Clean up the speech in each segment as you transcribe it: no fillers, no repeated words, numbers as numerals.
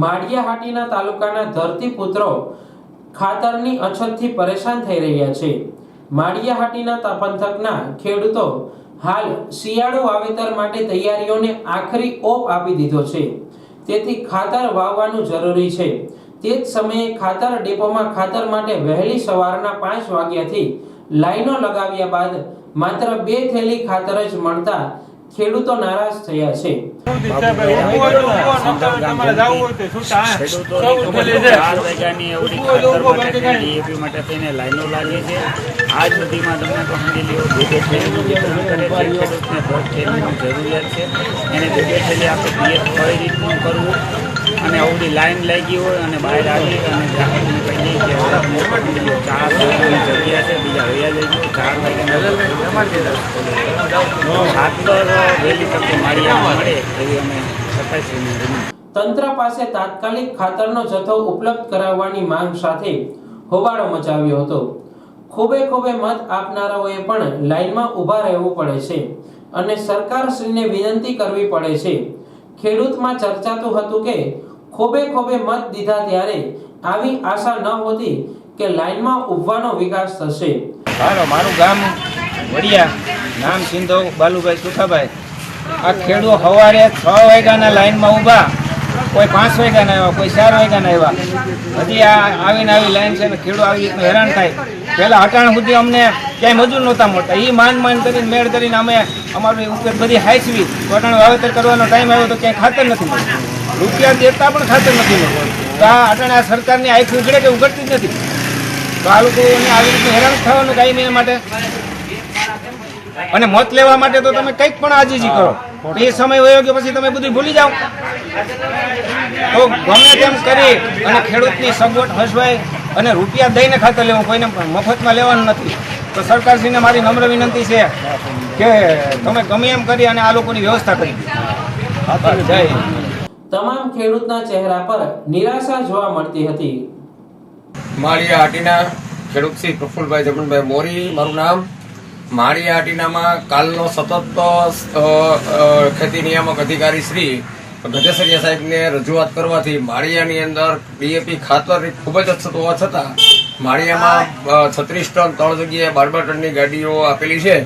માળિયાહાટીના તાલુકાના ધરતીપુત્રો ખાતરની અછતથી પરેશાન થઈ રહ્યા છે। માળિયાહાટીના પંથકના ખેડૂતો હાલ શિયાળુ વાવેતર માટે તૈયારીઓને આખરી ઓપ આપી દીધો છે, તેથી ખાતર વાવવાનું જરૂરી છે। તે જ સમયે ખાતર ડેપોમાં ખાતર માટે વહેલી સવારના 5 વાગ્યાથી લાઈનો લગાવ્યા બાદ માત્ર 2 થેલી ખાતર જ મળતા ખેડૂતો નારાજ થયા છે। આજ સુધીમાં તમને તો સમજી લો 2 થેલીનું વિતરણ કરે છે। ખેડૂતને 2 થેલીની જરૂરિયાત છે, એને 2 થેલી આપણે પિયત કઈ રીતનું કરવું અને આવડી લાઈન લાગી હોય અને બહાર આવી અને ગ્રાહકને કહીએ કે 4 વાગ્યાની જરૂરિયાત છે, બીજા વયા લઈ ગયો 4 વાગ્યાના ખાતર વહેલી તકે માળિયામાં મળે એવી અમે સરકારશ્રીને તંત્ર પાસે તાત્કાલિક ખાતરનો જથ્થો ઉપલબ્ધ કરાવવાની માંગ સાથે હોબાળો મચાવ્યો હતો। ખૂબે મત આપનારાઓએ પણ લાઈનમાં ઊભા રહેવું પડે છે અને સરકારશ્રીને વિનંતી કરવી પડે છે। ખેડૂતમાં ચર્ચાતું હતું કે ખૂબે મત દીધા ત્યારે આવી આશા ન હોતી કે લાઈનમાં ઊભવાનો વિકાસ થશે। મારું ગામ વડિયા, નામ સિંધો બાલુભાઈ સુખાભાઈ। આ ખેડૂત સવારે 6 વાગ્યાના લાઈનમાં ઊભા, કોઈ 5 વાગ્યાના આવ્યા, કોઈ 4 વાગ્યાના આવ્યા, હજી આવીને આવી લાઈન છે ને ખેડૂત આવી રીતનું હેરાન થાય। પહેલાં અટાણ સુધી અમને ક્યાંય મજૂર નહોતા મળતા, એ માન કરીને મેળ કરીને અમે અમારી ઉપર બધી હાઈસવી તો અટાણ વાવેતર કરવાનો ટાઈમ આવ્યો તો ક્યાંય ખાતર નથી મળતું, રૂપિયા દેતા પણ ખાતર નથી મળતું। તો આ અટાણે આ સરકારની આંખ ઉઘડે કે ઉઘડતી જ નથી। તો આ લોકોને આવી રીતનું હેરાન થવાનું કાંઈ માટે અને મત લેવા માટે તો તમે કંઈક પણ આજીજી કરો, એ સમય વયો ગયો પછી તમે બધું ભૂલી જાઓ। તો ગમે તેમ કરી અને ખેડૂતની સગવડ હસવાય અને રૂપિયા દઈને ખાતર લેવું, કોઈને મફતમાં લેવાનું નથી। તો સરકારશ્રીને મારી નમ્ર વિનંતી છે કે તમે ગમે એમ કરી અને આ લોકોની વ્યવસ્થા કરી જય। તમામ ખેડૂતના ચહેરા પર નિરાશા જોવા મળતી હતી। માળિયાહાટીના ખેડૂત શ્રી પ્રફુલભાઈ જમણભાઈ મોરી મારું નામ। માળિયાહાટીનામાં કાલનો સતત ખેતી નિયામક અધિકારી શ્રી ગજેસરિયા સાહેબને રજૂઆત કરવાથી માળિયાની અંદર ડીએપી ખાતરની ખૂબ જ અછત હોવા છતાં માળિયામાં 36 ટન 3 જગ્યાએ 12 ટનની ગાડીઓ આપેલી છે।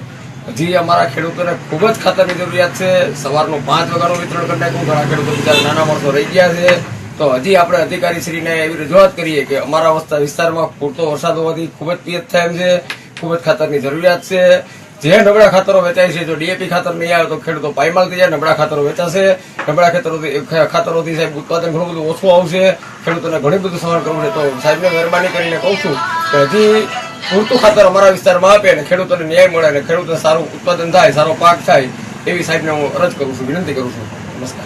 હજી અમારા ખેડૂતોને ખૂબ જ ખાતરની જરૂરિયાત છે। સવારનું 5 વાગ્યાનું વિતરણ કરી નાખ્યું, ઘણા ખેડૂતો બિચારા નાના માણસો રહી ગયા છે। તો હજી આપણે અધિકારીશ્રીને એવી રજૂઆત કરીએ કે અમારા વિસ્તારમાં પૂરતો વરસાદ હોવાથી ખૂબ જ પિયત થાય એમ છે, ખૂબ જ ખાતરની જરૂરિયાત છે। જે નબળા ખાતરો વેચાય છે, જો ડીએપી ખાતર નહીં આવે તો ખેડૂતો પાયમાલ થઈ જાય, નબળા ખાતરો વેચાશે। નબળા ખાતરોથી સાહેબ ઉત્પાદન ઘણું બધું ઓછું આવશે, ખેડૂતોને ઘણી બધું સહન કરવું છે। તો સાહેબને મહેરબાની કરીને કહું છું કે હજી પૂરતું ખાતર અમારા વિસ્તારમાં આપે અને ખેડૂતોને ન્યાય મળે અને ખેડૂતોને સારું ઉત્પાદન થાય, સારો પાક થાય એવી સાહેબને હું અરજ કરું છું, વિનંતી કરું છું। નમસ્કાર।